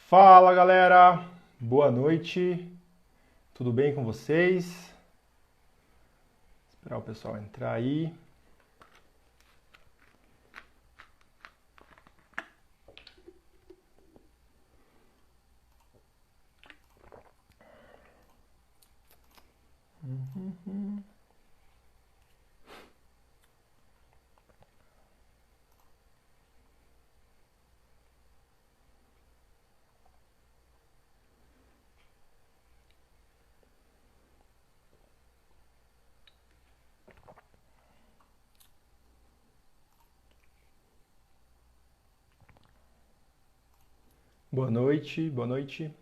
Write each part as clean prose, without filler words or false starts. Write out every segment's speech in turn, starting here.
Fala galera, boa noite, tudo bem com vocês? Esperar o pessoal entrar aí. Boa noite, boa noite.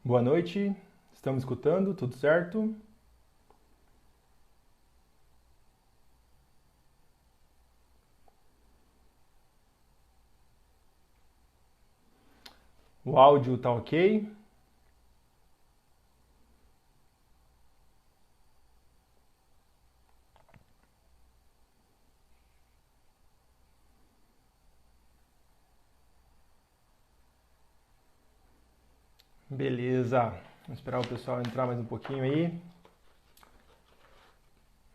Boa noite, estamos escutando, tudo certo? O áudio tá ok? Beleza, vamos esperar o pessoal entrar mais um pouquinho aí.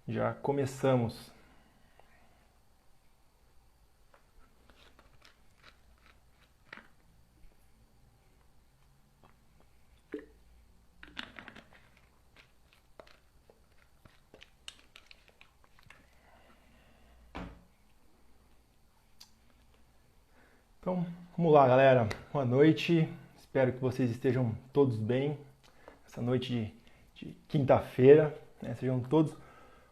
Já começamos. Então, vamos lá, galera. Boa noite. Espero que vocês estejam todos bem. Essa noite de quinta-feira, né? Sejam todos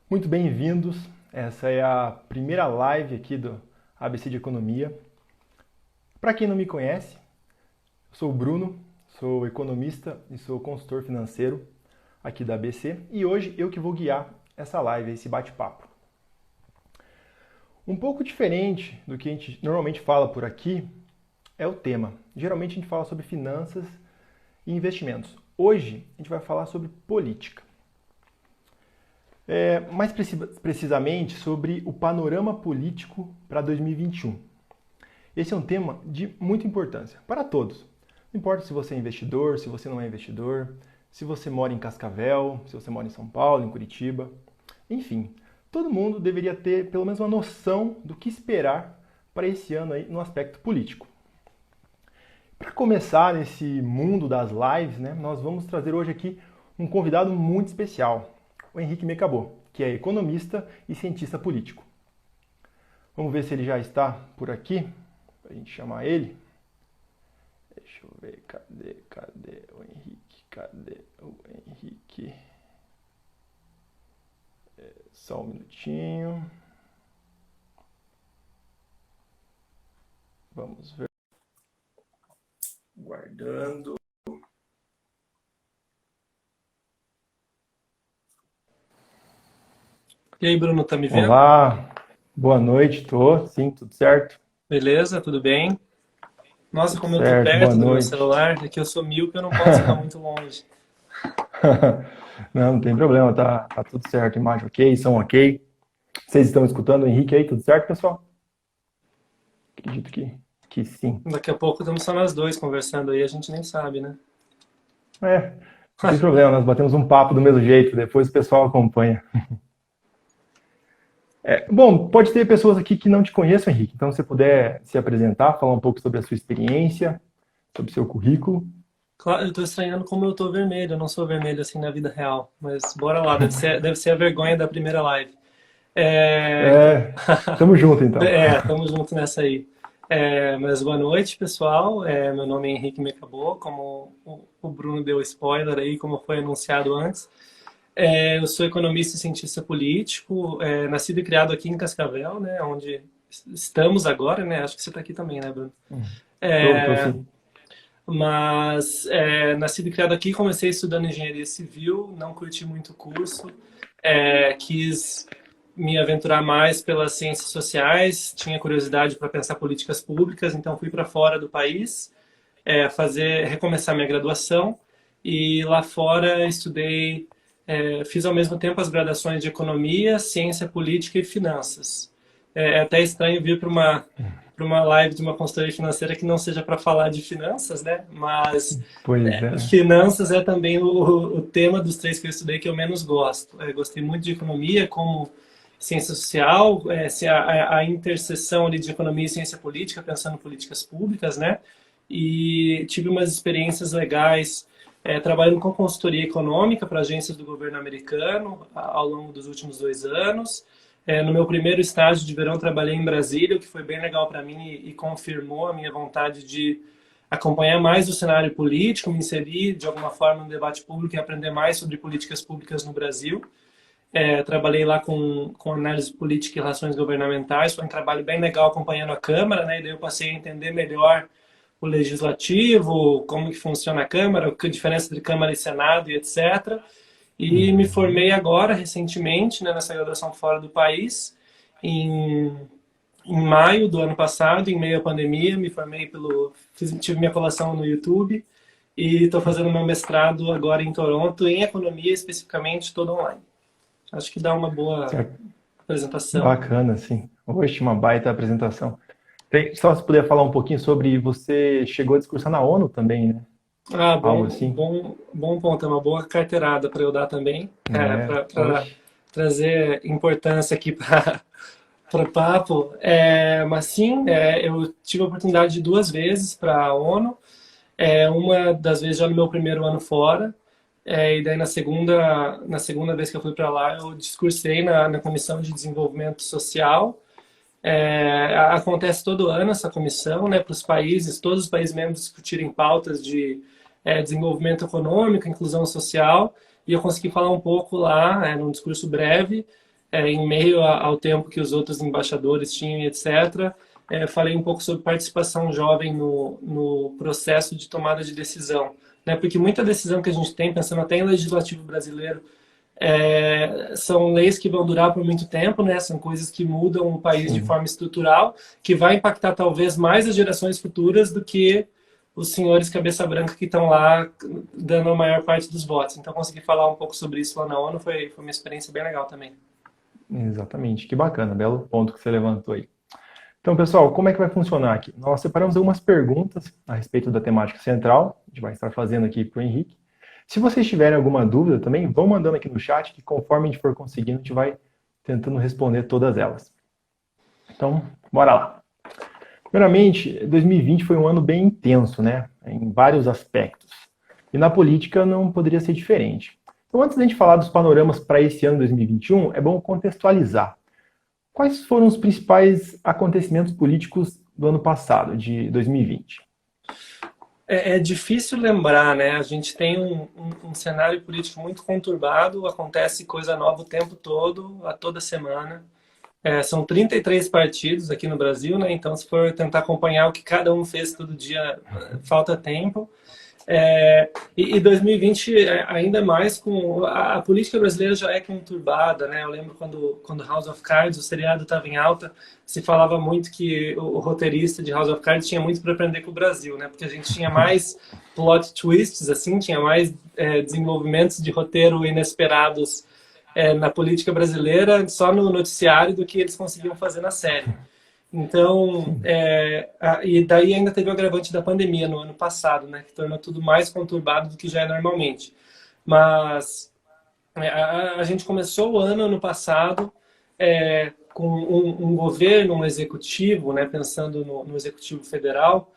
muito bem-vindos. Essa é a primeira live aqui do ABC de Economia. Para quem não me conhece, eu sou o Bruno, sou economista e sou consultor financeiro aqui da ABC e hoje eu que vou guiar essa live, esse bate-papo. Um pouco diferente do que a gente normalmente fala por aqui é o tema. Geralmente a gente fala sobre finanças e investimentos. Hoje a gente vai falar sobre política. Mais precisamente sobre o panorama político para 2021. Esse é um tema de muita importância para todos. Não importa se você é investidor, se você não é investidor, se você mora em Cascavel, se você mora em São Paulo, em Curitiba, enfim. Todo mundo deveria ter pelo menos uma noção do que esperar para esse ano aí no aspecto político. Para começar nesse mundo das lives, né, nós vamos trazer hoje aqui um convidado muito especial, o Henrique Mecabô, que é economista e cientista político. Vamos ver se ele já está por aqui, para a gente chamar ele. Deixa eu ver, cadê o Henrique? Cadê o Henrique? Só um minutinho. Vamos ver. Guardando. E aí, Bruno, tá me vendo? Olá, boa noite, tô. Sim, tudo certo? Beleza? Tudo bem? Nossa, Tudo como eu tô certo, boa perto do meu noite. celular, é que eu sou míope, eu não posso ficar muito longe. Não tem problema, tá tudo certo. Imagem ok, som ok. Vocês estão escutando o Henrique aí, tudo certo, pessoal? Acredito que sim. Daqui a pouco estamos só nós dois conversando aí, a gente nem sabe, né? Não tem problema, nós batemos um papo do mesmo jeito, depois o pessoal acompanha. Bom, pode ter pessoas aqui que não te conheçam, Henrique, então se você puder se apresentar, falar um pouco sobre a sua experiência, sobre o seu currículo. Claro, eu tô estranhando como eu tô vermelho, eu não sou vermelho assim na vida real, mas bora lá, deve ser a vergonha da primeira live. É, Tamo junto então. tamo junto nessa aí. Mas boa noite, pessoal. Meu nome é Henrique Mecabô, como o Bruno deu spoiler aí, como foi anunciado antes. Eu sou economista e cientista político, nascido e criado aqui em Cascavel, né, onde estamos agora, né? Acho que você está aqui também, né, Bruno? Tô É, sim. mas nascido e criado aqui, comecei estudando engenharia civil, não curti muito o curso, quis me aventurar mais pelas ciências sociais, tinha curiosidade para pensar políticas públicas, então fui para fora do país, recomeçar minha graduação, e lá fora estudei, fiz ao mesmo tempo as graduações de economia, ciência política e finanças. É até estranho vir para uma live de uma consultoria financeira que não seja para falar de finanças, né? Mas Pois é. finanças é também o tema dos três que eu estudei que eu menos gosto. Gostei muito de economia como ciência social, a interseção ali de economia e ciência política, pensando em políticas públicas, né? E tive umas experiências legais trabalhando com consultoria econômica para agências do governo americano ao longo dos últimos 2 anos. No meu primeiro estágio de verão, trabalhei em Brasília, o que foi bem legal para mim e confirmou a minha vontade de acompanhar mais o cenário político, me inserir de alguma forma no debate público e aprender mais sobre políticas públicas no Brasil. Trabalhei lá com análise política e relações governamentais, foi um trabalho bem legal acompanhando a Câmara, né? E daí eu passei a entender melhor o Legislativo, como que funciona a Câmara, a diferença entre Câmara e Senado e etc. E me formei agora, recentemente, né, nessa graduação fora do país, em maio do ano passado, em meio à pandemia, me formei tive minha colação no YouTube e estou fazendo meu mestrado agora em Toronto, em economia especificamente, todo online. Acho que dá uma boa apresentação. Bacana, sim. Oxe, uma baita apresentação. Só se puder falar um pouquinho sobre você chegou a discursar na ONU também, né? Algo assim. Bom ponto, é uma boa carteirada para eu dar também, para trazer importância aqui para o papo. Mas sim, eu tive a oportunidade de 2 vezes para a ONU, uma das vezes já no meu primeiro ano fora, e daí na segunda vez que eu fui para lá, eu discursei na Comissão de Desenvolvimento Social. Acontece todo ano essa comissão, né, para os países, todos os países membros discutirem pautas de desenvolvimento econômico, inclusão social, e eu consegui falar um pouco lá, num discurso breve, em meio ao tempo que os outros embaixadores tinham, etc. Falei um pouco sobre participação jovem no processo de tomada de decisão, né, porque muita decisão que a gente tem, pensando até em legislativo brasileiro, são leis que vão durar por muito tempo, né? São coisas que mudam o país de forma estrutural, que vai impactar talvez mais as gerações futuras do que os senhores cabeça branca que estão lá dando a maior parte dos votos. Então, consegui falar um pouco sobre isso lá na ONU, foi uma experiência bem legal também. Exatamente, que bacana, belo ponto que você levantou aí. Então, pessoal, como é que vai funcionar aqui? Nós separamos algumas perguntas a respeito da temática central, a gente vai estar fazendo aqui para o Henrique. Se vocês tiverem alguma dúvida também, vão mandando aqui no chat, que conforme a gente for conseguindo, a gente vai tentando responder todas elas. Então, bora lá. Primeiramente, 2020 foi um ano bem intenso, né? Em vários aspectos. E na política não poderia ser diferente. Então, antes da gente falar dos panoramas para esse ano 2021, é bom contextualizar. Quais foram os principais acontecimentos políticos do ano passado, de 2020? É difícil lembrar, né? A gente tem um cenário político muito conturbado, acontece coisa nova o tempo todo, a toda semana. São 33 partidos aqui no Brasil, né? Então, se for tentar acompanhar o que cada um fez todo dia, falta tempo. E 2020, ainda mais com... A política brasileira já é conturbada, né? Eu lembro quando House of Cards, o seriado estava em alta, se falava muito que o roteirista de House of Cards tinha muito para aprender com o Brasil, né? Porque a gente tinha mais plot twists, assim, tinha mais desenvolvimentos de roteiro inesperados na política brasileira, só no noticiário, do que eles conseguiam fazer na série. Então, e daí ainda teve o agravante da pandemia no ano passado, né, que tornou tudo mais conturbado do que já é normalmente. Mas a gente começou o ano passado com um governo, um executivo, né, pensando no executivo federal,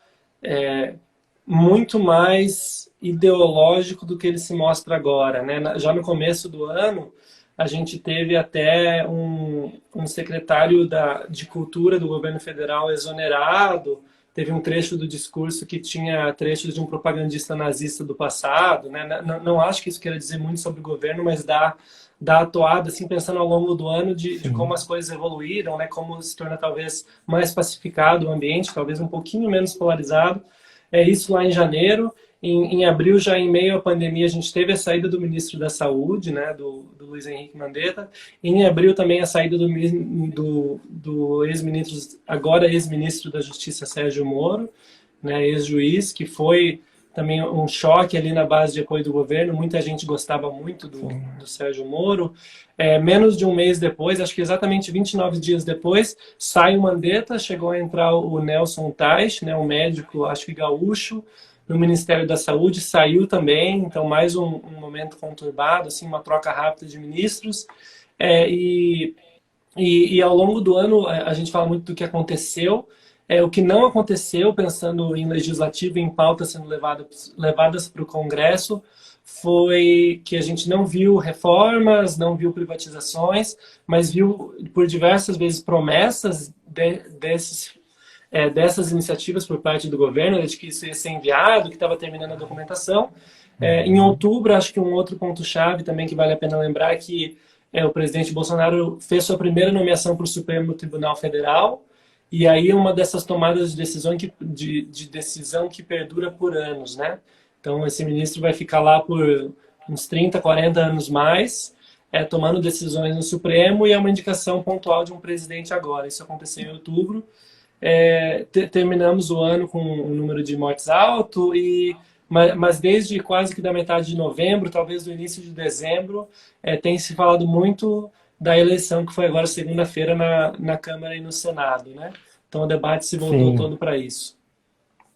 muito mais ideológico do que ele se mostra agora, né? Já no começo do ano, a gente teve até um secretário de cultura do governo federal exonerado, teve um trecho do discurso que tinha trechos de um propagandista nazista do passado, né? Não acho que isso queira dizer muito sobre o governo, mas dá a toada, assim, pensando ao longo do ano de como as coisas evoluíram, né? Como se torna talvez mais pacificado o ambiente, talvez um pouquinho menos polarizado. Isso lá em janeiro. Em abril, já em meio à pandemia, a gente teve a saída do ministro da Saúde, né, do Luiz Henrique Mandetta. Em abril também a saída do ex-ministro, agora ex-ministro da Justiça, Sérgio Moro, né, ex-juiz, que foi também um choque ali na base de apoio do governo. Muita gente gostava muito do Sérgio Moro. Menos de um mês depois, acho que exatamente 29 dias depois, sai o Mandetta, chegou a entrar o Nelson Teich, né, um médico, acho que gaúcho, no Ministério da Saúde, saiu também. Então mais um momento conturbado, assim, uma troca rápida de ministros. E ao longo do ano a gente fala muito do que aconteceu. O que não aconteceu, pensando em legislativo e em pautas sendo levadas para o Congresso, foi que a gente não viu reformas, não viu privatizações, mas viu por diversas vezes promessas dessas iniciativas por parte do governo, de que isso ia ser enviado, que estava terminando a documentação. Em outubro, acho que um outro ponto-chave também que vale a pena lembrar é que o presidente Bolsonaro fez sua primeira nomeação para o Supremo Tribunal Federal, e aí uma dessas tomadas de decisão que perdura por anos, né? Então esse ministro vai ficar lá por uns 30, 40 anos mais, tomando decisões no Supremo, e é uma indicação pontual de um presidente agora. Isso aconteceu em outubro. Terminamos o ano com um número de mortes alto, mas desde quase que da metade de novembro, talvez do início de dezembro, tem se falado muito da eleição que foi agora segunda-feira na Câmara e no Senado, né? Então o debate se voltou todo para isso.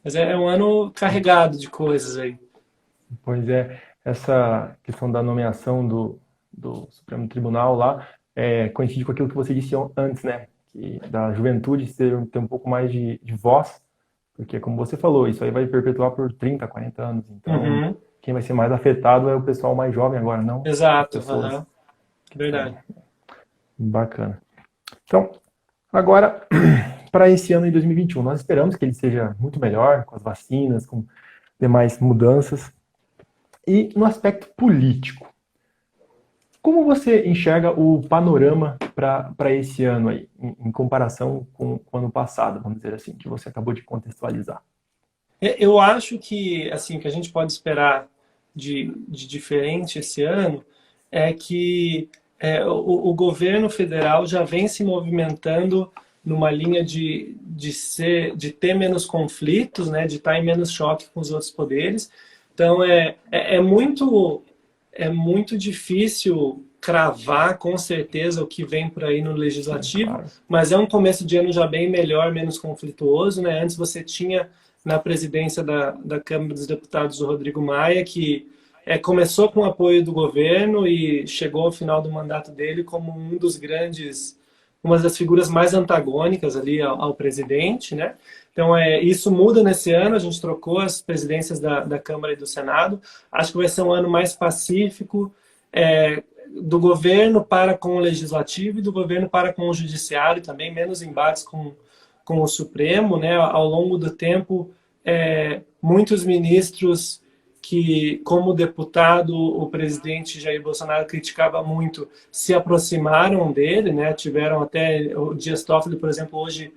Mas é um ano carregado de coisas aí. Pois é, essa questão da nomeação do Supremo Tribunal lá coincide com aquilo que você disse antes, né? Que da juventude ter um pouco mais de voz, porque como você falou, isso aí vai perpetuar por 30, 40 anos. Então, quem vai ser mais afetado é o pessoal mais jovem agora, não? Exato, verdade. Bacana. Então, agora, para esse ano de 2021, nós esperamos que ele seja muito melhor, com as vacinas, com demais mudanças. E no aspecto político, como você enxerga o panorama para esse ano aí, em comparação com o ano passado, vamos dizer assim, que você acabou de contextualizar? Eu acho que, assim, que a gente pode esperar de diferente esse ano é que o governo federal já vem se movimentando numa linha de ter menos conflitos, né, de estar em menos choque com os outros poderes. Então é muito difícil cravar com certeza o que vem por aí no legislativo, Claro. mas é um começo de ano já bem melhor, menos conflituoso, né? Antes você tinha na presidência da Câmara dos Deputados o Rodrigo Maia, que começou com o apoio do governo e chegou ao final do mandato dele como uma das figuras mais antagônicas ali ao presidente, né? Então, isso muda nesse ano, a gente trocou as presidências da Câmara e do Senado. Acho que vai ser um ano mais pacífico, do governo para com o legislativo e do governo para com o judiciário também, menos embates com o Supremo, né? Ao longo do tempo, muitos ministros que, como deputado, o presidente Jair Bolsonaro criticava muito, se aproximaram dele, né? Tiveram até o Dias Toffoli, por exemplo, hoje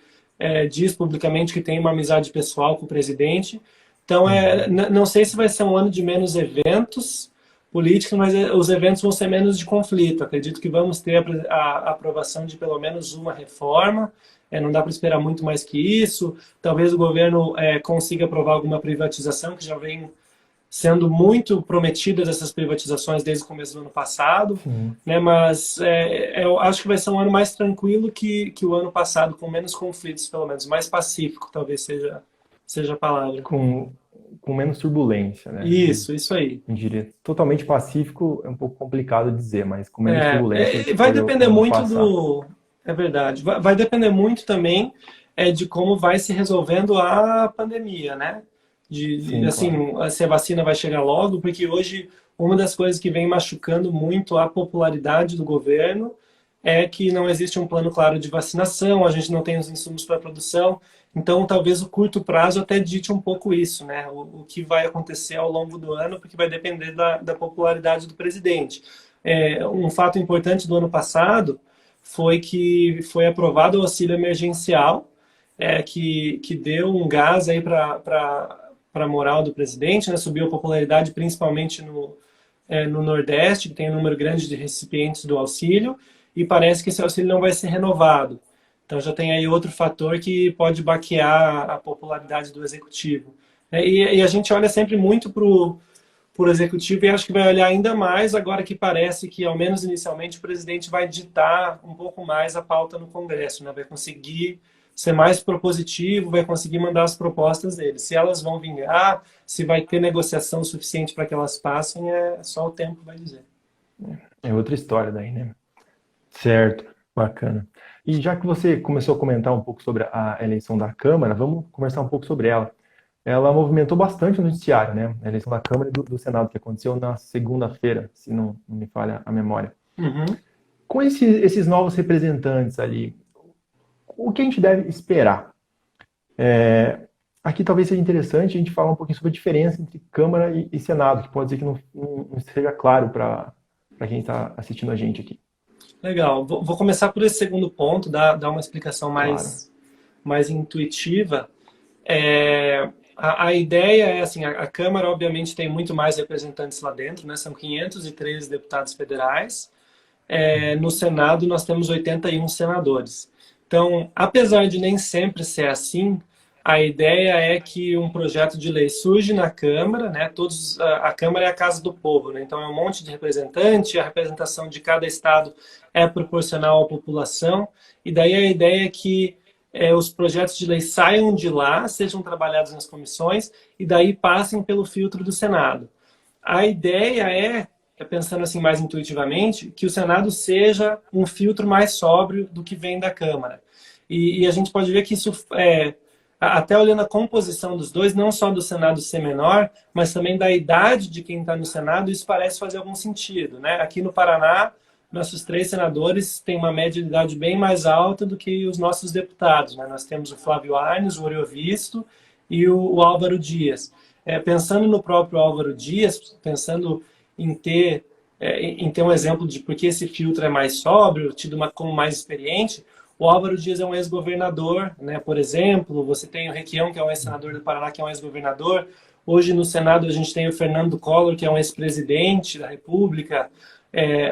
diz publicamente que tem uma amizade pessoal com o presidente. Então, não sei se vai ser um ano de menos eventos políticos, mas os eventos vão ser menos de conflito. Acredito que vamos ter a aprovação de pelo menos uma reforma. Não dá para esperar muito mais que isso. Talvez o governo consiga aprovar alguma privatização, que já vem sendo muito prometidas essas privatizações desde o começo do ano passado, né? Mas eu acho que vai ser um ano mais tranquilo que o ano passado, com menos conflitos, pelo menos, mais pacífico, talvez seja a palavra. Com menos turbulência, né? Isso aí. Eu diria, totalmente pacífico é um pouco complicado de dizer, mas com menos turbulência. Vai depender muito É verdade. Vai depender muito também de como vai se resolvendo a pandemia, né? Assim, claro. Se a vacina vai chegar logo, porque hoje uma das coisas que vem machucando muito a popularidade do governo é que não existe um plano claro de vacinação, a gente não tem os insumos para a produção, então talvez o curto prazo até dite um pouco isso, né? O que vai acontecer ao longo do ano, porque vai depender da popularidade do presidente. Um fato importante do ano passado foi que foi aprovado o auxílio emergencial, que deu um gás aí para a moral do presidente, né? Subiu a popularidade principalmente no Nordeste, que tem um número grande de recipientes do auxílio, e parece que esse auxílio não vai ser renovado. Então já tem aí outro fator que pode baquear a popularidade do executivo. E a gente olha sempre muito para o executivo e acho que vai olhar ainda mais agora que parece que, ao menos inicialmente, o presidente vai ditar um pouco mais a pauta no Congresso, né? Vai conseguir ser mais propositivo, vai conseguir mandar as propostas dele. Se elas vão vingar, se vai ter negociação suficiente para que elas passem, só o tempo vai dizer. É outra história daí, né? Certo, bacana. E já que você começou a comentar um pouco sobre a eleição da Câmara, vamos conversar um pouco sobre ela. Ela movimentou bastante o noticiário, né? A eleição da Câmara e do Senado, que aconteceu na segunda-feira, se não me falha a memória. Uhum. Com esses novos representantes ali, o que a gente deve esperar? Aqui talvez seja interessante a gente falar um pouquinho sobre a diferença entre Câmara e Senado, que pode ser que não seja claro para quem está assistindo a gente aqui. Legal. Vou começar por esse segundo ponto, dar uma explicação mais intuitiva. A ideia é assim, a Câmara obviamente tem muito mais representantes lá dentro, né? São 513 deputados federais. No Senado nós temos 81 senadores. Então, apesar de nem sempre ser assim, a ideia é que um projeto de lei surge na Câmara, né? A Câmara é a casa do povo, né? Então é um monte de representante, a representação de cada estado é proporcional à população, e daí a ideia é que os projetos de lei saiam de lá, sejam trabalhados nas comissões, e daí passem pelo filtro do Senado. A ideia pensando assim mais intuitivamente, que o Senado seja um filtro mais sóbrio do que vem da Câmara. E a gente pode ver que isso até olhando a composição dos dois, não só do Senado ser menor, mas também da idade de quem está no Senado, isso parece fazer algum sentido, né? Aqui no Paraná, nossos 3 senadores têm uma média de idade bem mais alta do que os nossos deputados, né? Nós temos o Flávio Arnes, o Oriovisto e o Álvaro Dias. Pensando no próprio Álvaro Dias, pensando em ter um exemplo de por que esse filtro é mais sóbrio, tido como mais experiente, o Álvaro Dias é um ex-governador, né? Por exemplo, você tem o Requião, que é um ex-senador do Paraná, que é um ex-governador. Hoje no Senado a gente tem o Fernando Collor, que é um ex-presidente da República.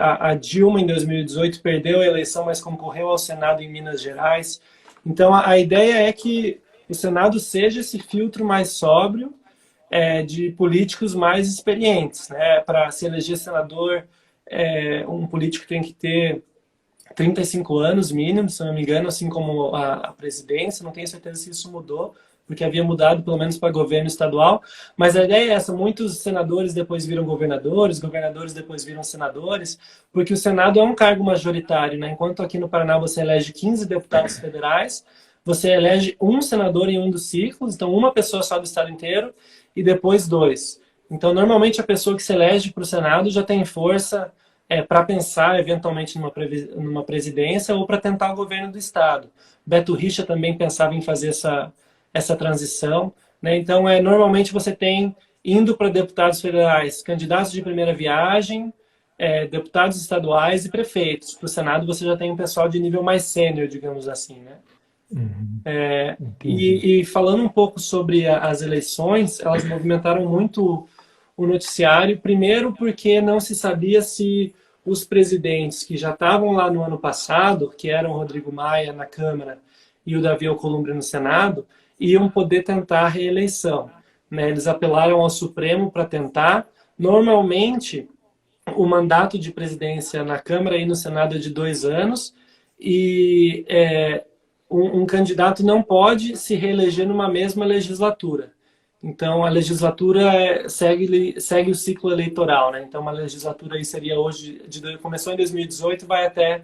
A Dilma, em 2018, perdeu a eleição, mas concorreu ao Senado em Minas Gerais. Então, a ideia é que o Senado seja esse filtro mais sóbrio de políticos mais experientes, né? Para se eleger senador, um político tem que ter 35 anos mínimo, se não me engano, assim como a presidência. Não tenho certeza se isso mudou, porque havia mudado pelo menos para governo estadual, mas a ideia é essa: muitos senadores depois viram governadores, governadores depois viram senadores, porque o Senado é um cargo majoritário, né? Enquanto aqui no Paraná você elege 15 deputados federais, você elege um senador em um dos ciclos, então uma pessoa só do estado inteiro, e depois 2. Então, normalmente a pessoa que se elege para o Senado já tem força para pensar eventualmente numa presidência ou para tentar o governo do estado. Beto Richa também pensava em fazer essa transição, né? Então, normalmente você tem, indo para deputados federais, candidatos de primeira viagem, deputados estaduais e prefeitos. Para o Senado você já tem um pessoal de nível mais sênior, digamos assim, né? E falando um pouco sobre as eleições, elas movimentaram muito o noticiário, primeiro porque não se sabia se os presidentes que já estavam lá no ano passado, que eram o Rodrigo Maia na Câmara e o Davi Alcolumbre no Senado, iam poder tentar a reeleição, né? Eles apelaram ao Supremo para tentar. Normalmente, o mandato de presidência na Câmara e no Senado é de 2 anos, e um candidato não pode se reeleger numa mesma legislatura. Então, a legislatura segue o ciclo eleitoral, né? Então, uma legislatura aí seria hoje, começou em 2018 e vai até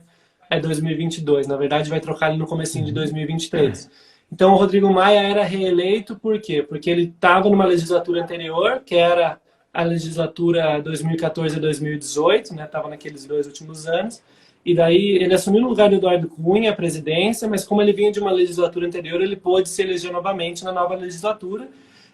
2022. Na verdade, vai trocar ali no comecinho de 2023. Então, o Rodrigo Maia era reeleito por quê? Porque ele estava numa legislatura anterior, que era a legislatura 2014 a 2018, né? Estava naqueles 2 últimos anos. E daí ele assumiu no lugar do Eduardo Cunha a presidência, mas como ele vinha de uma legislatura anterior, ele pôde se eleger novamente na nova legislatura.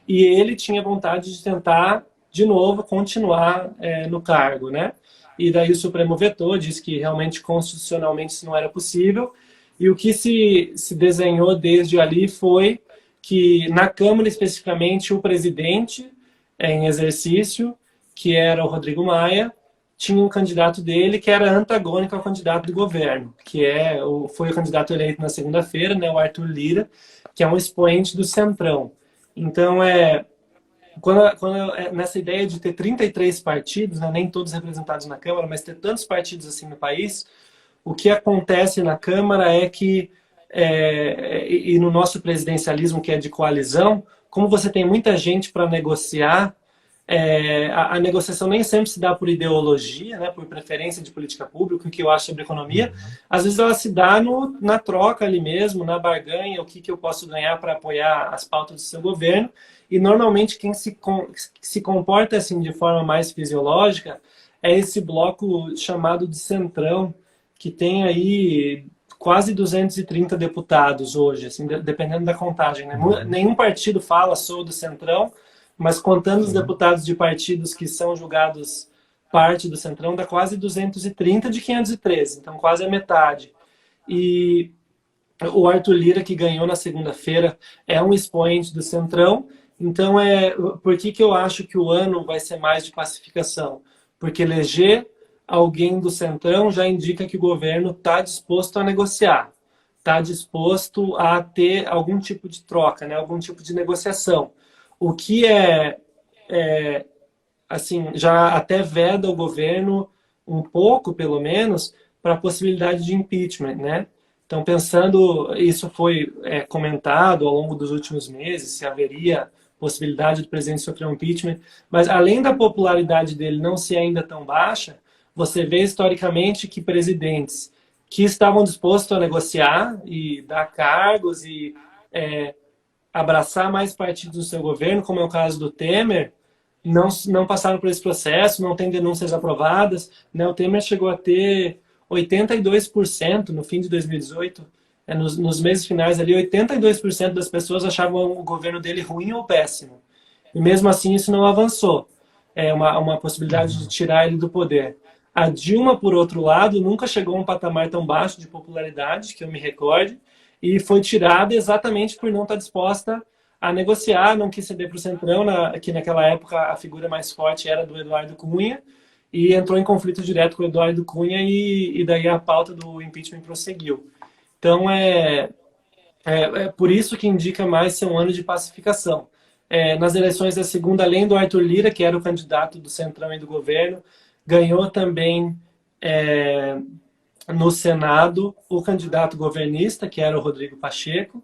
E ele tinha vontade de tentar, de novo, continuar no cargo, né? E daí o Supremo vetou, disse que realmente constitucionalmente isso não era possível. E o que se desenhou desde ali foi que na Câmara especificamente o presidente em exercício, que era o Rodrigo Maia, tinha um candidato dele que era antagônico ao candidato do governo, foi o candidato eleito na segunda-feira, né, o Arthur Lira, que é um expoente do Centrão. Então, nessa ideia de ter 33 partidos, né, nem todos representados na Câmara, mas ter tantos partidos assim no país, o que acontece na Câmara é que, e no nosso presidencialismo, que é de coalizão, como você tem muita gente para negociar, a negociação nem sempre se dá por ideologia, né, por preferência de política pública, o que eu acho sobre economia. Às vezes ela se dá na troca ali mesmo, na barganha, o que eu posso ganhar para apoiar as pautas do seu governo. E normalmente quem se comporta assim de forma mais fisiológica é esse bloco chamado de Centrão, que tem aí quase 230 deputados hoje, assim, dependendo da contagem, né? Nenhum partido fala sou do Centrão, mas contando os deputados de partidos que são julgados parte do Centrão, dá quase 230 de 513, então quase a metade. E o Arthur Lira, que ganhou na segunda-feira, é um expoente do Centrão. Então, por que eu acho que o ano vai ser mais de pacificação? Porque eleger alguém do Centrão já indica que o governo está disposto a negociar, está disposto a ter algum tipo de troca, né? Algum tipo de negociação. O que assim, já até veda o governo um pouco, pelo menos, para a possibilidade de impeachment, né? Então, pensando, isso foi comentado ao longo dos últimos meses, se haveria possibilidade do presidente sofrer um impeachment, mas além da popularidade dele não ser ainda tão baixa, você vê historicamente que presidentes que estavam dispostos a negociar e dar cargos e abraçar mais partidos no seu governo, como é o caso do Temer, não passaram por esse processo, não tem denúncias aprovadas, né? O Temer chegou a ter 82% no fim de 2018, nos meses finais ali, 82% das pessoas achavam o governo dele ruim ou péssimo. E mesmo assim isso não avançou. É uma possibilidade de tirar ele do poder. A Dilma, por outro lado, nunca chegou a um patamar tão baixo de popularidade, que eu me recorde, e foi tirada exatamente por não estar disposta a negociar, não quis ceder para o Centrão, que naquela época a figura mais forte era do Eduardo Cunha, e entrou em conflito direto com o Eduardo Cunha, e daí a pauta do impeachment prosseguiu. Então, é por isso que indica mais ser um ano de pacificação. Nas eleições da segunda, além do Arthur Lira, que era o candidato do Centrão e do governo, ganhou também no Senado o candidato governista, que era o Rodrigo Pacheco,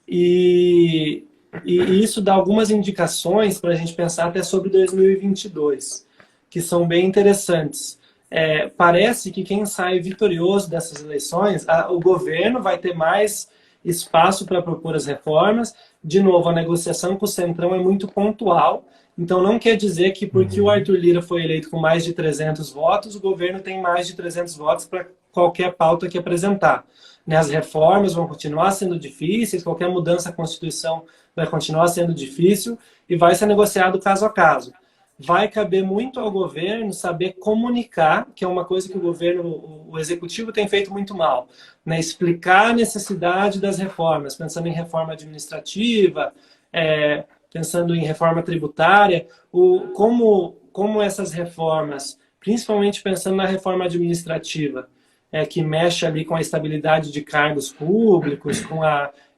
e isso dá algumas indicações para a gente pensar até sobre 2022, que são bem interessantes. Parece que quem sai vitorioso dessas eleições, o governo vai ter mais espaço para propor as reformas. De novo, a negociação com o Centrão é muito pontual, então não quer dizer que porque o Arthur Lira foi eleito com mais de 300 votos, o governo tem mais de 300 votos para qualquer pauta que apresentar. As reformas vão continuar sendo difíceis, qualquer mudança à Constituição vai continuar sendo difícil e vai ser negociado caso a caso. Vai caber muito ao governo saber comunicar, que é uma coisa que o executivo tem feito muito mal, né? Explicar a necessidade das reformas, pensando em reforma administrativa, pensando em reforma tributária, como essas reformas, principalmente pensando na reforma administrativa, que mexe ali com a estabilidade de cargos públicos,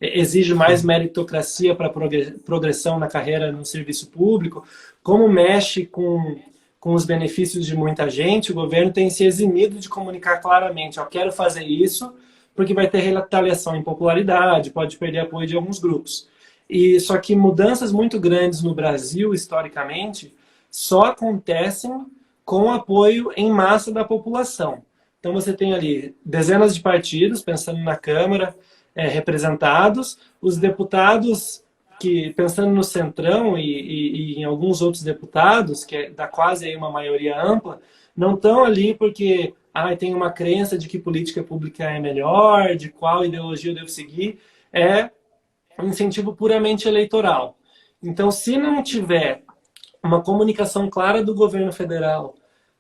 exige mais meritocracia para progressão na carreira no serviço público, como mexe com os benefícios de muita gente, o governo tem se eximido de comunicar claramente, quero fazer isso, porque vai ter retaliação em popularidade, pode perder apoio de alguns grupos. Só que mudanças muito grandes no Brasil, historicamente, só acontecem com apoio em massa da população. Então você tem ali dezenas de partidos, pensando na Câmara, representados, os deputados que, pensando no Centrão e em alguns outros deputados, que dá quase aí uma maioria ampla, não estão ali porque tem uma crença de que política pública é melhor, de qual ideologia eu devo seguir, é um incentivo puramente eleitoral. Então, se não tiver uma comunicação clara do governo federal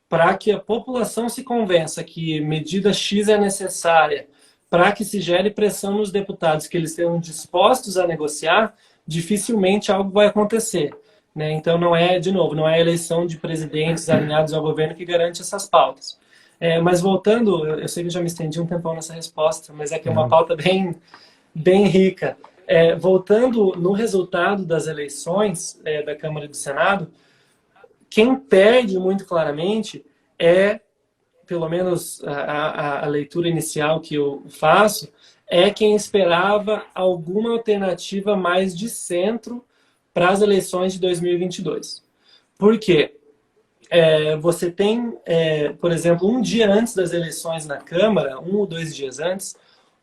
para que a população se convença que medida X é necessária, para que se gere pressão nos deputados, que eles estejam dispostos a negociar, dificilmente algo vai acontecer, né? Então não é, de novo, não é a eleição de presidentes alinhados ao governo que garante essas pautas. Mas voltando, eu sei que eu já me estendi um tempão nessa resposta, mas é que é uma Não. pauta bem rica. Voltando no resultado das eleições da Câmara e do Senado, quem perde muito claramente é, pelo menos a leitura inicial que eu faço, é quem esperava alguma alternativa mais de centro para as eleições de 2022. Por quê? Você tem, por exemplo, um dia antes das eleições na Câmara, 1 ou 2 dias antes,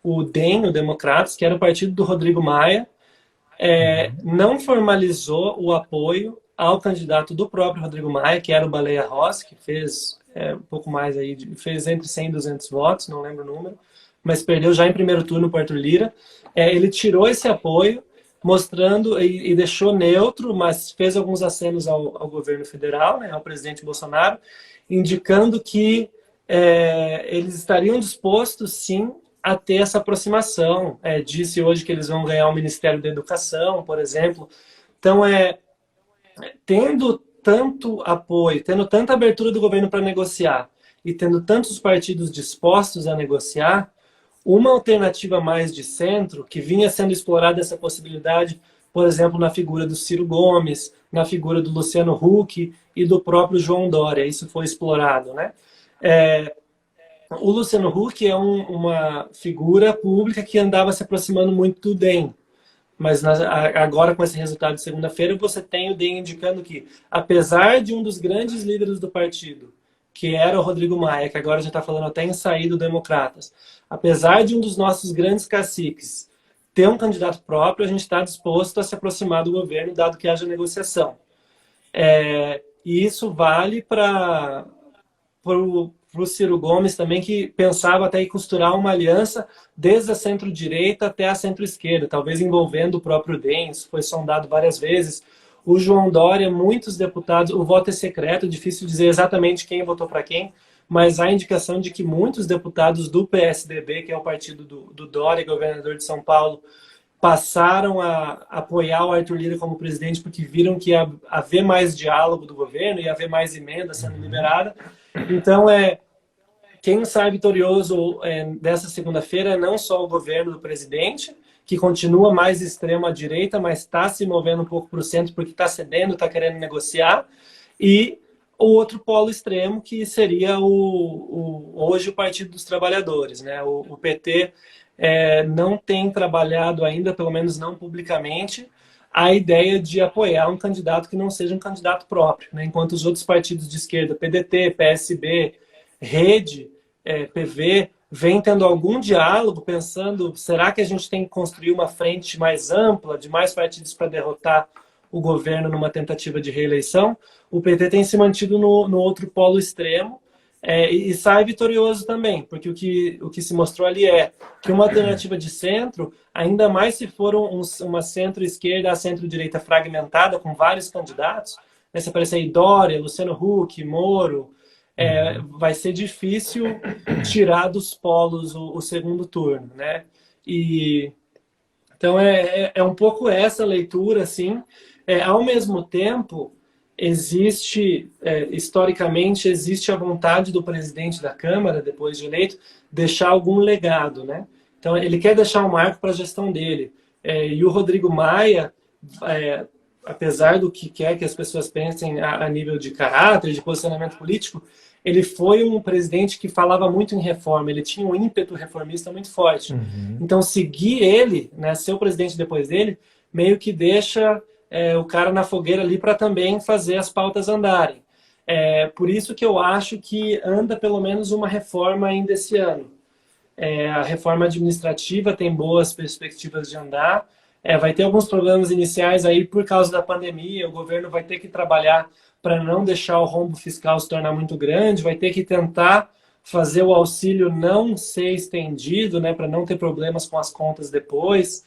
o DEM, o Democratas, que era o partido do Rodrigo Maia, não formalizou o apoio ao candidato do próprio Rodrigo Maia, que era o Baleia Rossi, que fez um pouco mais aí, fez entre 100 e 200 votos, não lembro o número, mas perdeu já em primeiro turno para o Arthur Lira. Ele tirou esse apoio, mostrando e deixou neutro, mas fez alguns acenos ao governo federal, né, ao presidente Bolsonaro, indicando que eles estariam dispostos, sim, a ter essa aproximação. Disse hoje que eles vão ganhar o Ministério da Educação, por exemplo. Então, tendo tanto apoio, tendo tanta abertura do governo para negociar e tendo tantos partidos dispostos a negociar, uma alternativa mais de centro, que vinha sendo explorada essa possibilidade, por exemplo, na figura do Ciro Gomes, na figura do Luciano Huck e do próprio João Dória, isso foi explorado, né? O Luciano Huck é uma figura pública que andava se aproximando muito do DEM, mas agora, com esse resultado de segunda-feira, você tem o DEM indicando que, apesar de um dos grandes líderes do partido, que era o Rodrigo Maia, que agora já está falando até em sair do Democratas, apesar de um dos nossos grandes caciques ter um candidato próprio, a gente está disposto a se aproximar do governo, dado que haja negociação. E isso vale para o Ciro Gomes também, que pensava até em costurar uma aliança desde a centro-direita até a centro-esquerda, talvez envolvendo o próprio DEM, isso foi sondado várias vezes. O João Dória, muitos deputados, o voto é secreto, difícil dizer exatamente quem votou para quem, mas há indicação de que muitos deputados do PSDB, que é o partido do Dória, governador de São Paulo, passaram a apoiar o Arthur Lira como presidente porque viram que ia haver mais diálogo do governo, ia haver mais emenda sendo liberada. Então, quem sai vitorioso dessa segunda-feira é não só o governo do presidente, que continua mais extremo à direita, mas está se movendo um pouco para o centro porque está cedendo, está querendo negociar, e o outro polo extremo, que seria hoje o Partido dos Trabalhadores, né? O PT não tem trabalhado ainda, pelo menos não publicamente, a ideia de apoiar um candidato que não seja um candidato próprio, né? Enquanto os outros partidos de esquerda, PDT, PSB, Rede, PV, vem tendo algum diálogo, pensando, será que a gente tem que construir uma frente mais ampla, de mais partidos para derrotar o governo numa tentativa de reeleição? O PT tem se mantido no outro polo extremo, e sai vitorioso também, porque o que se mostrou ali é que uma alternativa de centro, ainda mais se for uma centro-esquerda a centro-direita fragmentada, com vários candidatos, né, se aparecer aí Dória, Luciano Huck, Moro, vai ser difícil tirar dos polos o segundo turno, né? Então é um pouco essa leitura, assim. Ao mesmo tempo, historicamente, existe a vontade do presidente da Câmara, depois de eleito, deixar algum legado, né? Então, ele quer deixar um marco para a gestão dele. E o Rodrigo Maia, apesar do que quer que as pessoas pensem a nível de caráter, de posicionamento político, ele foi um presidente que falava muito em reforma, ele tinha um ímpeto reformista muito forte. Então, seguir ele, né, ser o presidente depois dele, meio que deixa o cara na fogueira ali para também fazer as pautas andarem. Por isso que eu acho que anda pelo menos uma reforma ainda esse ano. A reforma administrativa tem boas perspectivas de andar. Vai ter alguns problemas iniciais aí por causa da pandemia, o governo vai ter que trabalhar para não deixar o rombo fiscal se tornar muito grande, vai ter que tentar fazer o auxílio não ser estendido, né, para não ter problemas com as contas depois.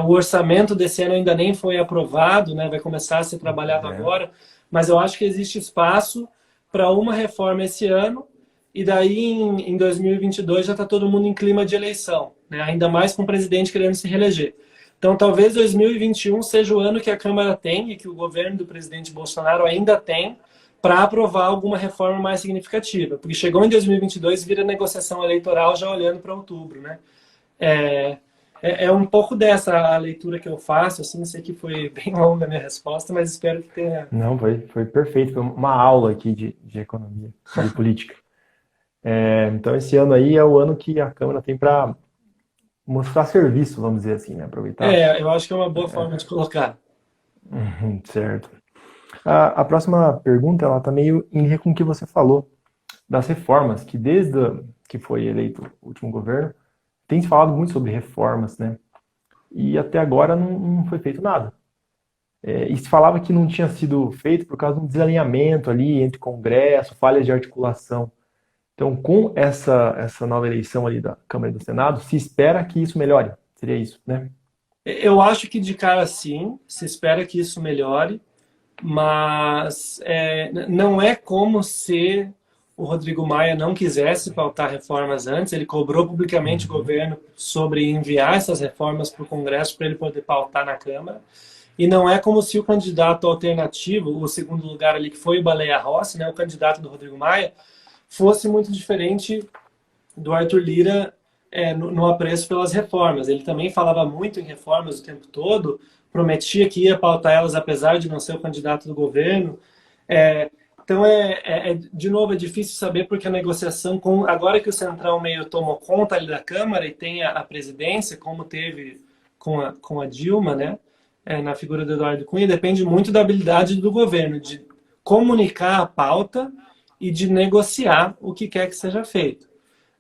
O orçamento desse ano ainda nem foi aprovado, né, vai começar a ser trabalhado agora, mas eu acho que existe espaço para uma reforma esse ano, e daí em 2022 já está todo mundo em clima de eleição, né, ainda mais com o presidente querendo se reeleger. Então, talvez 2021 seja o ano que a Câmara tem e que o governo do presidente Bolsonaro ainda tem para aprovar alguma reforma mais significativa. Porque chegou em 2022 vira negociação eleitoral já olhando para outubro, né? É, é um pouco dessa a leitura que eu faço, assim, sei que foi bem longa a minha resposta, mas espero que tenha... Não, foi perfeito, foi uma aula aqui de economia, de política. Então, esse ano aí é o ano que a Câmara tem para mostrar serviço, vamos dizer assim, né? Aproveitar. Eu acho que é uma boa forma de colocar. Certo. A próxima pergunta, ela está meio em linha com o que você falou, das reformas, que desde que foi eleito o último governo, tem se falado muito sobre reformas, né? E até agora não foi feito nada. E se falava que não tinha sido feito por causa de um desalinhamento ali entre Congresso, falhas de articulação. Então, com essa nova eleição ali da Câmara e do Senado, se espera que isso melhore. Seria isso, né? Eu acho que de cara sim, se espera que isso melhore, mas não é como se o Rodrigo Maia não quisesse pautar reformas antes. Ele cobrou publicamente o governo sobre enviar essas reformas para o Congresso para ele poder pautar na Câmara. E não é como se o candidato alternativo, o segundo lugar ali, que foi o Baleia Rossi, né, o candidato do Rodrigo Maia, fosse muito diferente do Arthur Lira no apreço pelas reformas. Ele também falava muito em reformas o tempo todo, prometia que ia pautar elas apesar de não ser o candidato do governo. Então, de novo, é difícil saber porque a negociação, agora que o Centrão meio tomou conta ali da Câmara e tem a presidência, como teve com a Dilma, né, na figura do Eduardo Cunha, depende muito da habilidade do governo de comunicar a pauta e de negociar o que quer que seja feito.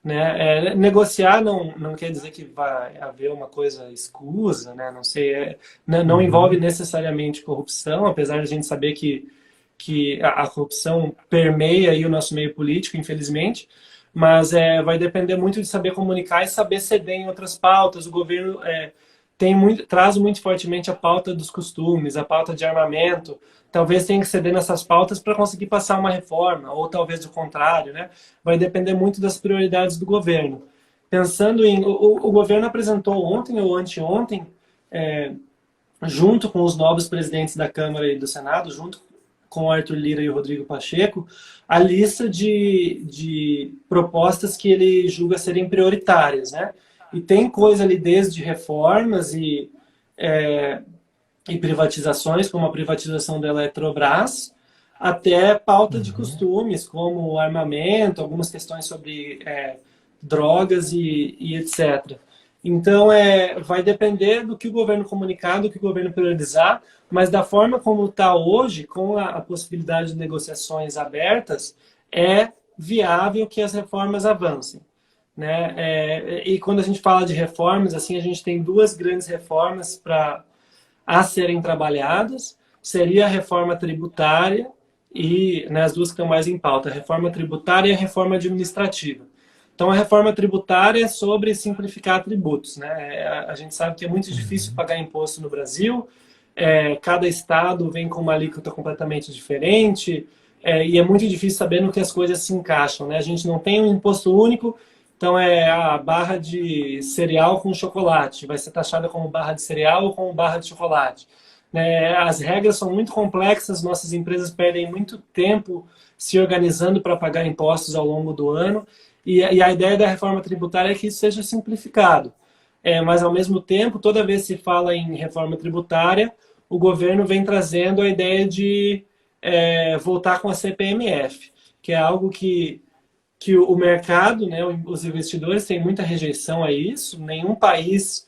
Né? Negociar não quer dizer que vai haver uma coisa escusa, né? Não sei, não envolve necessariamente corrupção, apesar de a gente saber que a corrupção permeia aí o nosso meio político, infelizmente, mas vai depender muito de saber comunicar e saber ceder em outras pautas. O governo traz muito fortemente a pauta dos costumes, a pauta de armamento. Talvez tenha que ceder nessas pautas para conseguir passar uma reforma, ou talvez o contrário, né? Vai depender muito das prioridades do governo. Pensando em... O governo apresentou ontem ou anteontem, junto com os novos presidentes da Câmara e do Senado, junto com o Arthur Lira e o Rodrigo Pacheco, a lista de propostas que ele julga serem prioritárias, né? E tem coisa ali desde reformas e privatizações, como a privatização da Eletrobras, até pauta de costumes, como armamento, algumas questões sobre drogas e etc. Então, vai depender do que o governo comunicar, do que o governo priorizar, mas da forma como está hoje, com a possibilidade de negociações abertas, é viável que as reformas avancem. Né? E quando a gente fala de reformas, assim, a gente tem duas grandes reformas a serem trabalhadas. Seria a reforma tributária e, né, as duas que estão mais em pauta, a reforma tributária e a reforma administrativa. Então, a reforma tributária é sobre simplificar tributos. Né? A gente sabe que é muito difícil pagar imposto no Brasil, cada estado vem com uma alíquota completamente diferente, e é muito difícil saber no que as coisas se encaixam. Né? A gente não tem um imposto único, então a barra de cereal com chocolate vai ser taxada como barra de cereal ou como barra de chocolate. As regras são muito complexas, nossas empresas perdem muito tempo se organizando para pagar impostos ao longo do ano, e a ideia da reforma tributária é que isso seja simplificado. Mas, ao mesmo tempo, toda vez que se fala em reforma tributária, o governo vem trazendo a ideia de voltar com a CPMF, que é algo que o mercado, né, os investidores têm muita rejeição a isso. Nenhum país,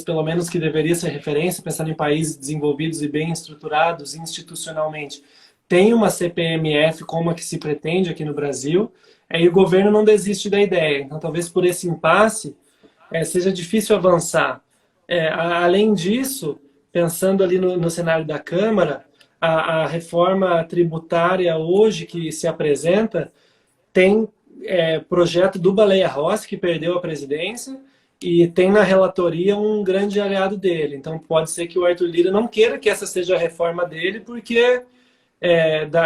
pelo menos que deveria ser referência, pensando em países desenvolvidos e bem estruturados institucionalmente, tem uma CPMF como a que se pretende aqui no Brasil, e o governo não desiste da ideia. Então, talvez por esse impasse, seja difícil avançar. Além disso, pensando ali no cenário da Câmara, a reforma tributária hoje que se apresenta tem projeto do Baleia Rossi, que perdeu a presidência, e tem na relatoria um grande aliado dele. Então pode ser que o Arthur Lira não queira que essa seja a reforma dele, porque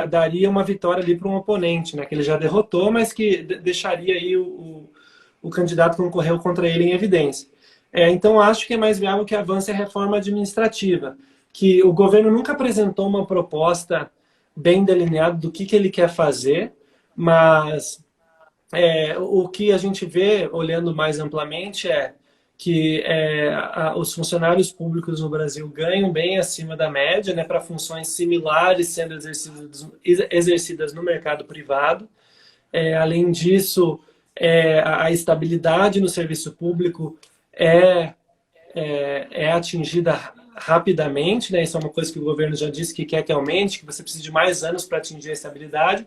daria uma vitória ali para um oponente, né, que ele já derrotou, mas que deixaria aí o candidato concorreu contra ele em evidência. Então, acho que é mais viável que avance a reforma administrativa, que o governo nunca apresentou uma proposta bem delineada do que ele quer fazer, mas o que a gente vê, olhando mais amplamente, é que os funcionários públicos no Brasil ganham bem acima da média, né, para funções similares sendo exercidas no mercado privado. Além disso, a estabilidade no serviço público é atingida rapidamente, né? Isso é uma coisa que o governo já disse que quer que aumente, que você precisa de mais anos para atingir a estabilidade.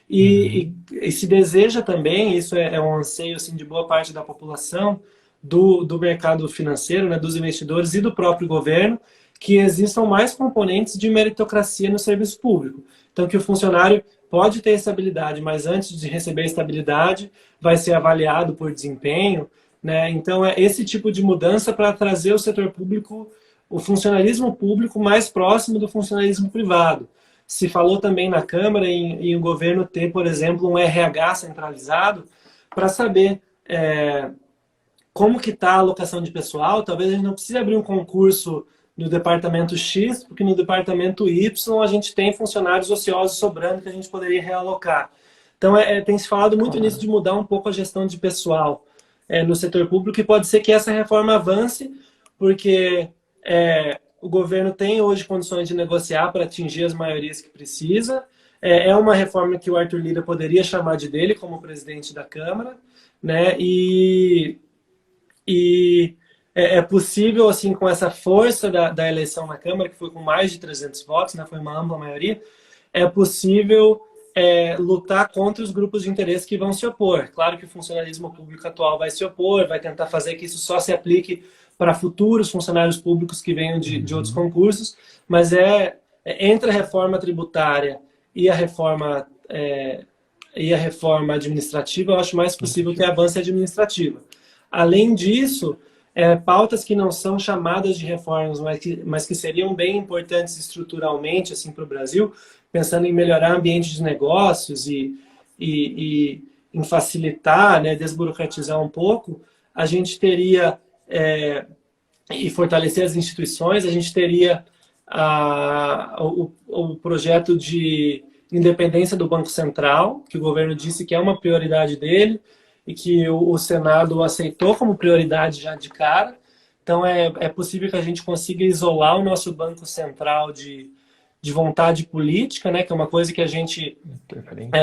E se deseja também, isso é um anseio assim, de boa parte da população, do mercado financeiro, né, dos investidores e do próprio governo, que existam mais componentes de meritocracia no serviço público. Então, que o funcionário pode ter estabilidade, mas antes de receber a estabilidade, vai ser avaliado por desempenho, né? Então, é esse tipo de mudança para trazer o setor público, o funcionalismo público mais próximo do funcionalismo privado. Se falou também na Câmara em o governo ter, por exemplo, um RH centralizado para saber como que está a alocação de pessoal. Talvez a gente não precise abrir um concurso no departamento X, porque no departamento Y a gente tem funcionários ociosos sobrando que a gente poderia realocar. Então, tem se falado muito nisso de mudar um pouco a gestão de pessoal no setor público, e pode ser que essa reforma avance, porque o governo tem hoje condições de negociar para atingir as maiorias que precisa. É uma reforma que o Arthur Lira poderia chamar de dele como presidente da Câmara, né? E é possível, assim, com essa força da eleição na Câmara, que foi com mais de 300 votos, né? Foi uma ampla maioria, é possível lutar contra os grupos de interesse que vão se opor. Claro que o funcionalismo público atual vai se opor, vai tentar fazer que isso só se aplique para futuros funcionários públicos que venham de outros concursos, mas entre a reforma tributária e a reforma administrativa, eu acho mais possível que avance a administrativa. Além disso, pautas que não são chamadas de reformas, mas que seriam bem importantes estruturalmente assim, para o Brasil, pensando em melhorar o ambiente de negócios e em facilitar, né, desburocratizar um pouco, a gente teria, e fortalecer as instituições, a gente teria o projeto de independência do Banco Central, que o governo disse que é uma prioridade dele, e que o Senado aceitou como prioridade já de cara. Então, é possível que a gente consiga isolar o nosso Banco Central de vontade política, né, que é uma coisa que a gente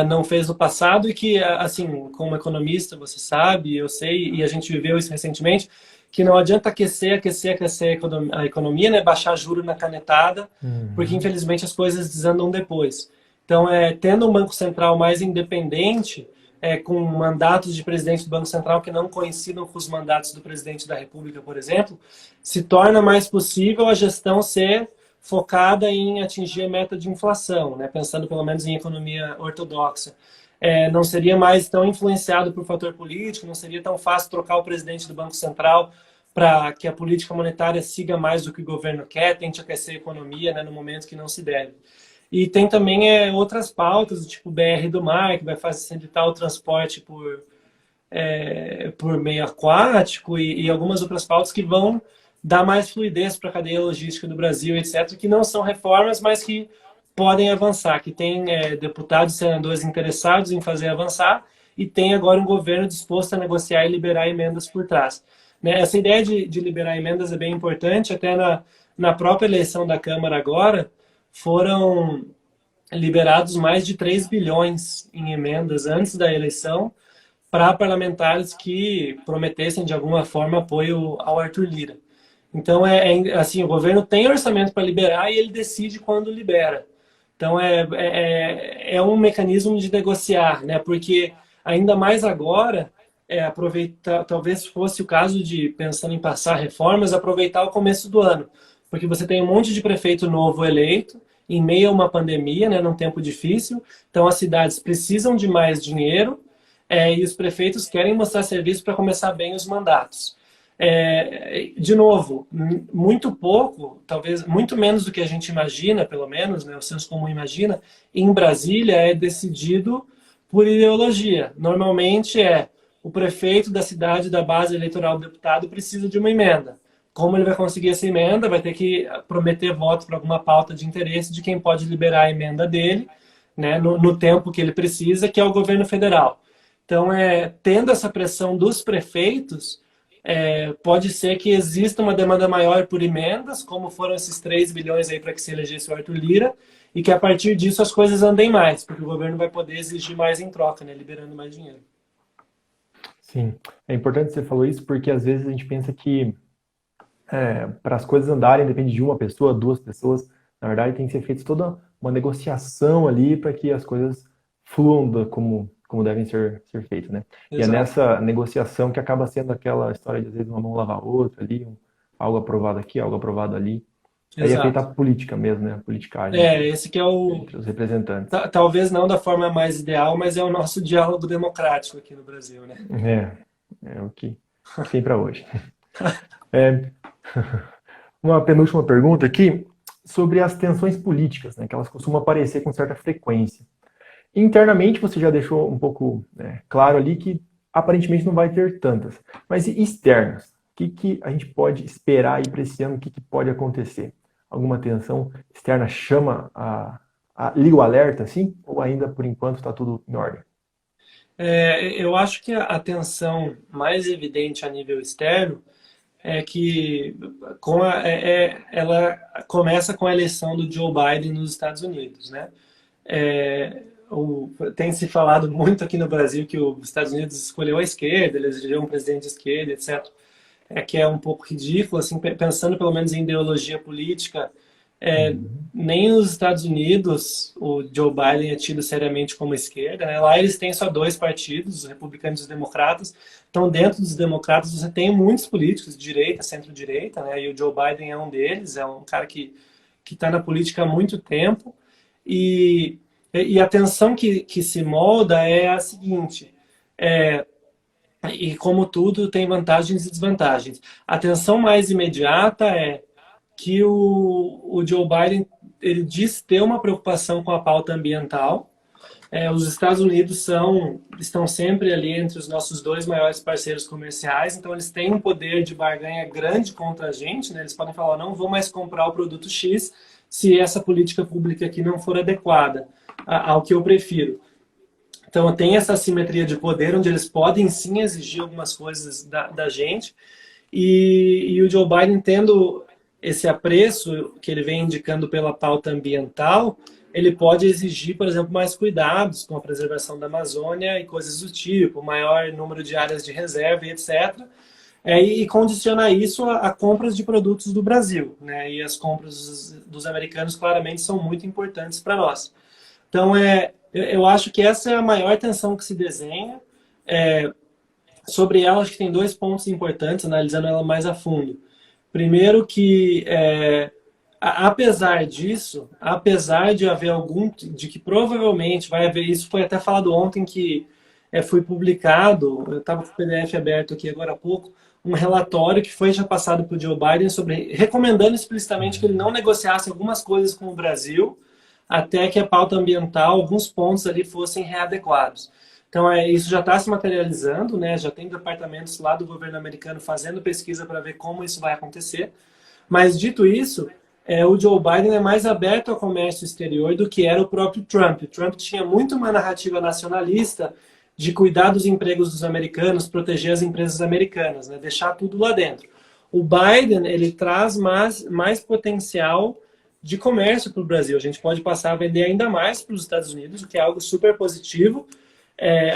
não fez no passado e que, assim, como economista, você sabe, eu sei, e a gente viveu isso recentemente, que não adianta aquecer a economia, né, baixar juros na canetada, porque, infelizmente, as coisas desandam depois. Então, tendo um Banco Central mais independente, com mandatos de presidente do Banco Central que não coincidam com os mandatos do presidente da República, por exemplo, se torna mais possível a gestão ser focada em atingir a meta de inflação, né? Pensando pelo menos em economia ortodoxa. Não seria mais tão influenciado por fator político, não seria tão fácil trocar o presidente do Banco Central para que a política monetária siga mais do que o governo quer, tente aquecer a economia, né, no momento que não se deve. E tem também outras pautas, tipo BR do Mar, que vai facilitar o transporte por meio aquático e algumas outras pautas que vão dar mais fluidez para a cadeia logística do Brasil, etc., que não são reformas, mas que podem avançar, que tem deputados e senadores interessados em fazer avançar e tem agora um governo disposto a negociar e liberar emendas por trás. Né? Essa ideia de liberar emendas é bem importante, até na própria eleição da Câmara agora, foram liberados mais de 3 bilhões em emendas antes da eleição para parlamentares que prometessem de alguma forma apoio ao Arthur Lira. Então, assim, o governo tem orçamento para liberar e ele decide quando libera. Então, é um mecanismo de negociar, né? Porque ainda mais agora, aproveitar, talvez fosse o caso de, pensando em passar reformas, aproveitar o começo do ano. Porque você tem um monte de prefeito novo eleito, em meio a uma pandemia, né, num tempo difícil. Então, as cidades precisam de mais dinheiro e os prefeitos querem mostrar serviço para começar bem os mandatos. De novo, muito pouco, talvez muito menos do que a gente imagina, pelo menos, né, o senso comum imagina, em Brasília é decidido por ideologia. Normalmente o prefeito da cidade da base eleitoral do deputado precisa de uma emenda. Como ele vai conseguir essa emenda? Vai ter que prometer voto para alguma pauta de interesse de quem pode liberar a emenda dele, né, no tempo que ele precisa, que é o governo federal. Então, tendo essa pressão dos prefeitos, pode ser que exista uma demanda maior por emendas, como foram esses 3 bilhões aí para que se elegesse o Arthur Lira, e que a partir disso as coisas andem mais, porque o governo vai poder exigir mais em troca, né, liberando mais dinheiro. Sim, é importante você falou isso porque às vezes a gente pensa que para as coisas andarem depende de uma pessoa, duas pessoas. Na verdade, tem que ser feita toda uma negociação ali para que as coisas fluam como devem ser feitas, né? E é Exato. nessa negociação que acaba sendo aquela história de às vezes uma mão lavar a outra ali, algo aprovado aqui, algo aprovado ali. Aí é feita a Exato. política mesmo, né? A politicagem Esse que é o... entre os representantes. Talvez não da forma mais ideal, mas é o nosso diálogo democrático aqui no Brasil, né? É o que tem para hoje. É, uma penúltima pergunta aqui sobre as tensões políticas, né, que elas costumam aparecer com certa frequência. Internamente, você já deixou um pouco claro ali que aparentemente não vai ter tantas. Mas e externas? O que a gente pode esperar aí para esse ano? O que pode acontecer? Alguma tensão externa chama liga o alerta, assim? Ou ainda, por enquanto, está tudo em ordem? Eu acho que a tensão mais evidente a nível externo é que ela começa com a eleição do Joe Biden nos Estados Unidos, né? Tem se falado muito aqui no Brasil que os Estados Unidos escolheu a esquerda, eles elegeram um presidente de esquerda, etc. Que é um pouco ridículo, assim, pensando pelo menos em ideologia política. Nem os Estados Unidos o Joe Biden é tido seriamente como esquerda, né? Lá eles têm só 2 partidos, os republicanos e os democratas. Então, dentro dos democratas, você tem muitos políticos de direita, centro-direita, né? E o Joe Biden é um deles, é um cara que está na política há muito tempo. E a tensão que se molda é a seguinte, e como tudo tem vantagens e desvantagens. A tensão mais imediata é que o Joe Biden ele diz ter uma preocupação com a pauta ambiental. Os Estados Unidos estão sempre ali entre os nossos 2 maiores parceiros comerciais, então eles têm um poder de barganha grande contra a gente, né? Eles podem falar, não vou mais comprar o produto X se essa política pública aqui não for adequada ao que eu prefiro. Então tem essa assimetria de poder, onde eles podem sim exigir algumas coisas da gente, e o Joe Biden tendo esse apreço que ele vem indicando pela pauta ambiental, ele pode exigir, por exemplo, mais cuidados com a preservação da Amazônia e coisas do tipo, maior número de áreas de reserva e etc. E condicionar isso a compras de produtos do Brasil, né? E as compras dos americanos claramente são muito importantes para nós. Então, eu acho que essa é a maior tensão que se desenha. Sobre ela, acho que tem 2 pontos importantes, analisando ela mais a fundo. Primeiro que, apesar disso, apesar de haver de que provavelmente vai haver, isso foi até falado ontem que foi publicado, eu estava com o PDF aberto aqui agora há pouco, um relatório que foi já passado para o Joe Biden recomendando explicitamente que ele não negociasse algumas coisas com o Brasil até que a pauta ambiental, alguns pontos ali fossem readequados. Então, isso já está se materializando, né? Já tem departamentos lá do governo americano fazendo pesquisa para ver como isso vai acontecer. Mas, dito isso, o Joe Biden é mais aberto ao comércio exterior do que era o próprio Trump. O Trump tinha muito uma narrativa nacionalista de cuidar dos empregos dos americanos, proteger as empresas americanas, né? Deixar tudo lá dentro. O Biden, ele traz mais potencial de comércio para o Brasil. A gente pode passar a vender ainda mais para os Estados Unidos, o que é algo super positivo,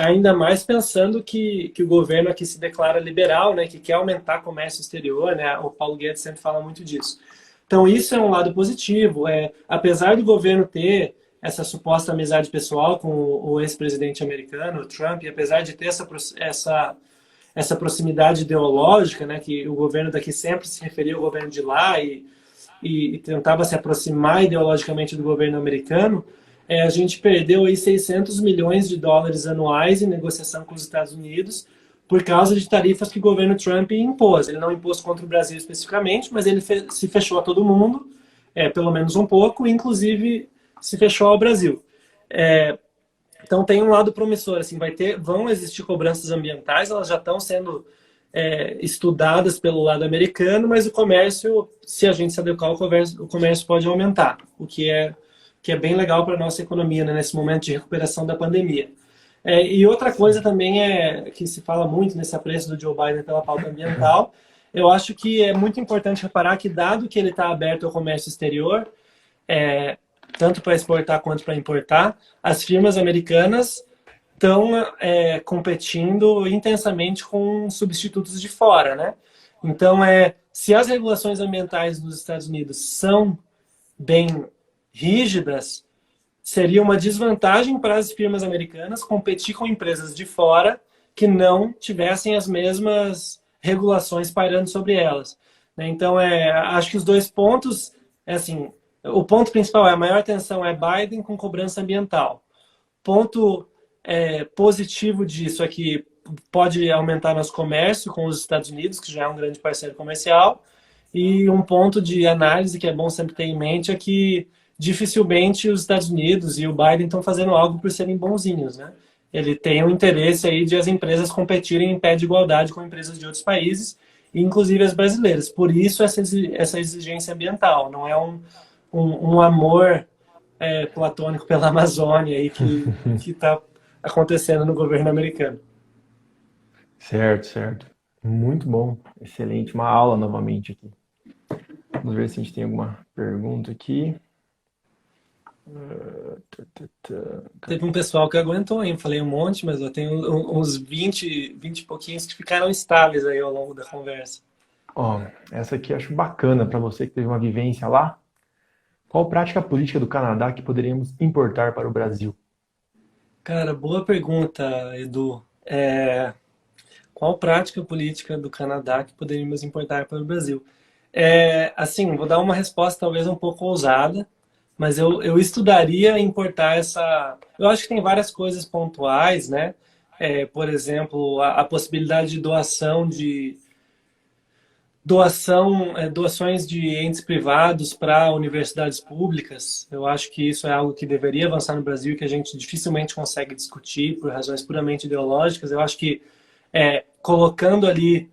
ainda mais pensando que o governo aqui se declara liberal, né, que quer aumentar o comércio exterior, né, o Paulo Guedes sempre fala muito disso. Então isso é um lado positivo, apesar do governo ter essa suposta amizade pessoal com o ex-presidente americano, o Trump, e apesar de ter essa proximidade ideológica, né, que o governo daqui sempre se referia ao governo de lá e tentava se aproximar ideologicamente do governo americano, a gente perdeu aí 600 milhões de dólares anuais em negociação com os Estados Unidos por causa de tarifas que o governo Trump impôs. Ele não impôs contra o Brasil especificamente, mas ele se fechou a todo mundo, pelo menos um pouco, inclusive se fechou ao Brasil. Então tem um lado promissor, assim, vão existir cobranças ambientais, elas já estão sendo estudadas pelo lado americano, mas o comércio, se a gente se adequar, o comércio pode aumentar, que é bem legal para a nossa economia, né, nesse momento de recuperação da pandemia. E outra coisa também que se fala muito nesse apreço do Joe Biden pela pauta ambiental, eu acho que é muito importante reparar que, dado que ele está aberto ao comércio exterior, tanto para exportar quanto para importar, as firmas americanas estão competindo intensamente com substitutos de fora, né? Então, se as regulações ambientais nos Estados Unidos são bem rígidas, seria uma desvantagem para as firmas americanas competir com empresas de fora que não tivessem as mesmas regulações pairando sobre elas. Então, acho que os dois pontos, assim, o ponto principal a maior atenção é Biden com cobrança ambiental. Ponto positivo disso é que pode aumentar nosso comércio com os Estados Unidos, que já é um grande parceiro comercial, e um ponto de análise que é bom sempre ter em mente é que dificilmente os Estados Unidos e o Biden estão fazendo algo por serem bonzinhos, né? Ele tem um interesse aí de as empresas competirem em pé de igualdade com empresas de outros países, inclusive as brasileiras. Por isso essa exigência ambiental, não é um amor platônico pela Amazônia aí que está acontecendo no governo americano. Certo, certo. Muito bom. Excelente. Uma aula novamente aqui. Vamos ver se a gente tem alguma pergunta aqui. Teve um pessoal que aguentou, hein? Falei um monte, mas eu tenho uns 20 e pouquinhos que ficaram estáveis aí ao longo da conversa. Ó, essa aqui eu acho bacana para você que teve uma vivência lá. Qual prática política do Canadá que poderíamos importar para o Brasil? Cara, boa pergunta, Edu. Qual prática política do Canadá que poderíamos importar para o Brasil? Assim, vou dar uma resposta talvez um pouco ousada, mas eu estudaria importar essa. Eu acho que tem várias coisas pontuais, né? Por exemplo, a possibilidade de doações de entes privados para universidades públicas. Eu acho que isso é algo que deveria avançar no Brasil e que a gente dificilmente consegue discutir por razões puramente ideológicas. Eu acho que colocando ali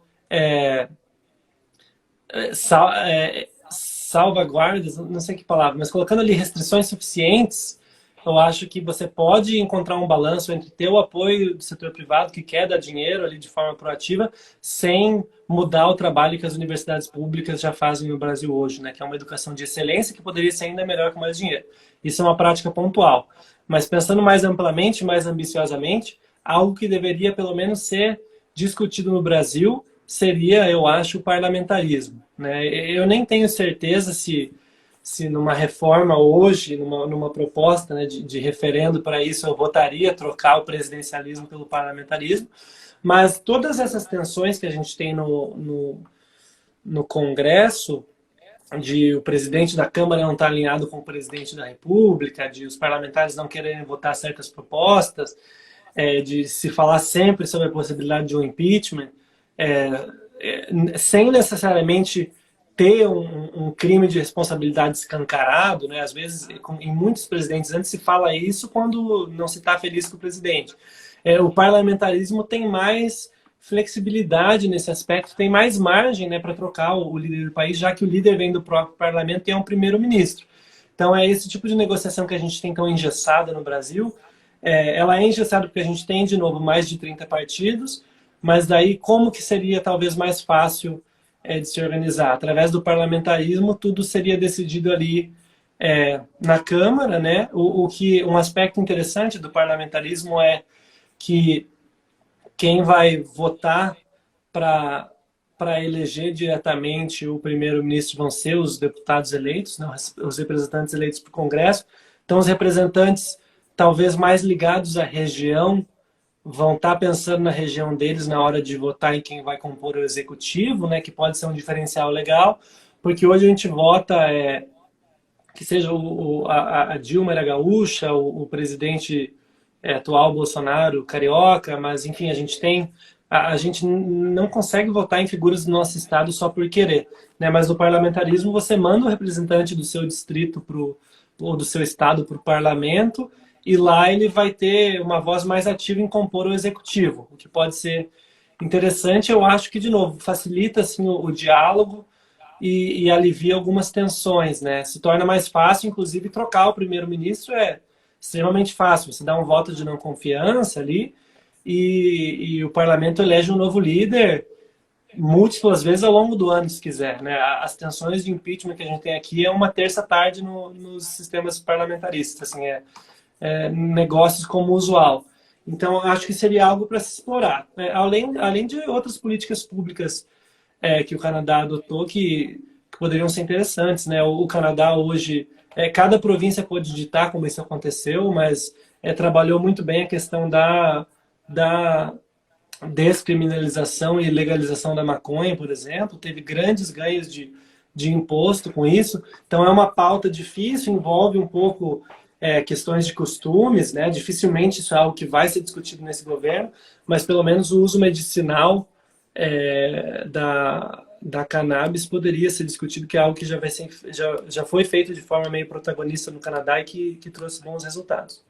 salvaguardas, não sei que palavra, mas colocando ali restrições suficientes, eu acho que você pode encontrar um balanço entre ter o apoio do setor privado que quer dar dinheiro ali de forma proativa, sem mudar o trabalho que as universidades públicas já fazem no Brasil hoje, né? Que é uma educação de excelência que poderia ser ainda melhor com mais dinheiro. Isso é uma prática pontual. Mas pensando mais amplamente, mais ambiciosamente, algo que deveria pelo menos ser discutido no Brasil seria, eu acho, o parlamentarismo, né? Eu nem tenho certeza se numa reforma hoje, numa proposta, né, de referendo para isso, eu votaria trocar o presidencialismo pelo parlamentarismo, mas todas essas tensões que a gente tem no Congresso, de o presidente da Câmara não estar alinhado com o presidente da República, de os parlamentares não quererem votar certas propostas, de se falar sempre sobre a possibilidade de um impeachment, sem necessariamente ter um crime de responsabilidade escancarado, né? Às vezes, em muitos presidentes antes se fala isso quando não se está feliz com o presidente. O parlamentarismo tem mais flexibilidade nesse aspecto, tem mais margem, né, para trocar o líder do país, já que o líder vem do próprio parlamento e é um primeiro-ministro. Então, é esse tipo de negociação que a gente tem tão engessada no Brasil. Ela é engessada porque a gente tem, de novo, mais de 30 partidos, mas daí como que seria talvez mais fácil de se organizar? Através do parlamentarismo, tudo seria decidido ali na Câmara, né? Um aspecto interessante do parlamentarismo é que quem vai votar para eleger diretamente o primeiro-ministro vão ser os deputados eleitos, né? Os representantes eleitos para o Congresso. Então, os representantes talvez mais ligados à região vão estar pensando na região deles na hora de votar em quem vai compor o executivo, né, que pode ser um diferencial legal, porque hoje a gente vota que seja a Dilma era gaúcha, o presidente atual Bolsonaro carioca, mas enfim, a gente não consegue votar em figuras do nosso estado só por querer, né? Mas no parlamentarismo você manda o representante do seu distrito ou do seu estado para o parlamento e lá ele vai ter uma voz mais ativa em compor o executivo, o que pode ser interessante. Eu acho que, de novo, facilita assim, o diálogo e alivia algumas tensões, né? Se torna mais fácil, inclusive, trocar o primeiro-ministro é extremamente fácil. Você dá um voto de não confiança ali e o parlamento elege um novo líder múltiplas vezes ao longo do ano, se quiser, né? As tensões de impeachment que a gente tem aqui é uma terça-tarde nos sistemas parlamentaristas, assim, negócios como usual. Então, acho que seria algo para se explorar, né? Além de outras políticas públicas que o Canadá adotou que poderiam ser interessantes, né? O Canadá hoje, cada província pode ditar como isso aconteceu, mas trabalhou muito bem a questão da descriminalização e legalização da maconha, por exemplo, teve grandes ganhos de imposto com isso. Então é uma pauta difícil, envolve um pouco questões de costumes, né? Dificilmente isso é algo que vai ser discutido nesse governo, mas pelo menos o uso medicinal da cannabis poderia ser discutido, que é algo que já foi feito de forma meio protagonista no Canadá e que trouxe bons resultados.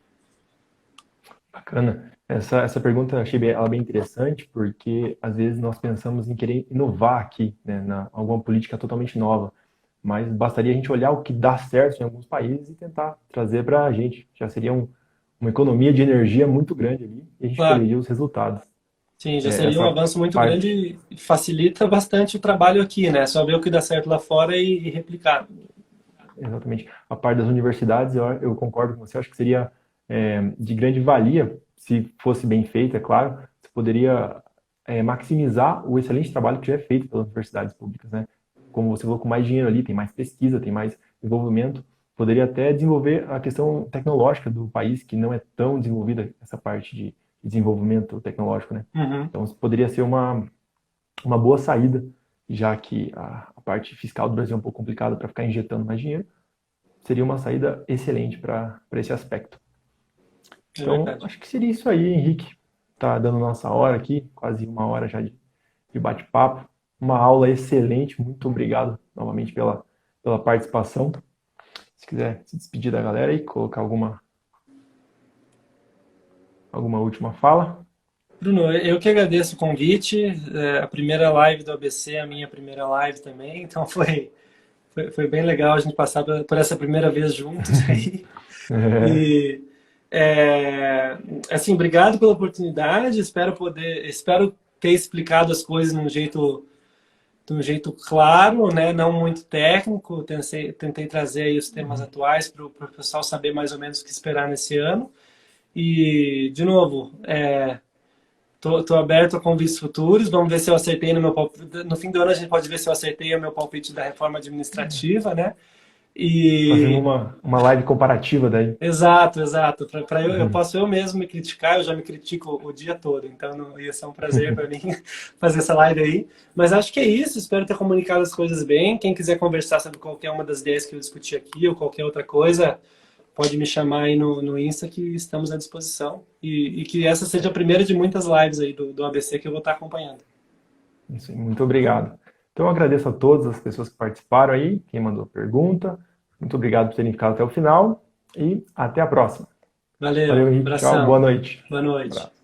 Bacana. Essa pergunta eu achei ela bem interessante, porque às vezes nós pensamos em querer inovar aqui, né, alguma política totalmente nova, mas bastaria a gente olhar o que dá certo em alguns países e tentar trazer para a gente. Já seria uma economia de energia muito grande ali e a gente Claro. colheria os resultados. Sim, já seria um Essa avanço muito parte, grande e facilita bastante o trabalho aqui, né? Só ver o que dá certo lá fora e replicar. exatamente. A parte das universidades, eu concordo com você, eu acho que seria de grande valia, se fosse bem feita, é claro, você poderia maximizar o excelente trabalho que já é feito pelas universidades públicas, né? Como você falou, com mais dinheiro ali, tem mais pesquisa, tem mais desenvolvimento, poderia até desenvolver a questão tecnológica do país, que não é tão desenvolvida essa parte de desenvolvimento tecnológico, né? Uhum. Então, poderia ser uma boa saída, já que a parte fiscal do Brasil é um pouco complicada para ficar injetando mais dinheiro, seria uma saída excelente para esse aspecto. É Então, verdade. acho que seria isso aí, Henrique. Tá dando nossa hora aqui, quase uma hora já de bate-papo. Uma aula excelente, muito obrigado novamente pela participação. Se quiser se despedir da galera e colocar alguma última fala. Bruno, eu que agradeço o convite. A primeira live do ABC, a minha primeira live também, então foi bem legal a gente passar por essa primeira vez juntos aí. E assim, obrigado pela oportunidade. Espero ter explicado as coisas de um jeito claro, né? Não muito técnico. Tentei trazer aí os temas atuais para o pessoal saber mais ou menos o que esperar nesse ano. E, de novo, tô aberto a convites futuros. Vamos ver se eu acertei no meu palpite. No fim do ano a gente pode ver se eu acertei o meu palpite da reforma administrativa, né? Fazendo E uma live comparativa daí. exato. Eu posso eu mesmo me criticar, eu já me critico o dia todo, então não ia ser um prazer para mim fazer essa live aí. Mas acho que é isso, espero ter comunicado as coisas bem. Quem quiser conversar sobre qualquer uma das ideias que eu discuti aqui ou qualquer outra coisa, pode me chamar aí no Insta que estamos à disposição. E que essa seja a primeira de muitas lives aí do ABC que eu vou estar acompanhando. Isso aí, muito obrigado. Então, eu agradeço a todas as pessoas que participaram aí, quem mandou pergunta. Muito obrigado por terem ficado até o final e até a próxima. Valeu, Valeu, Henrique. Tchau, boa abração, noite. boa noite. Abraço.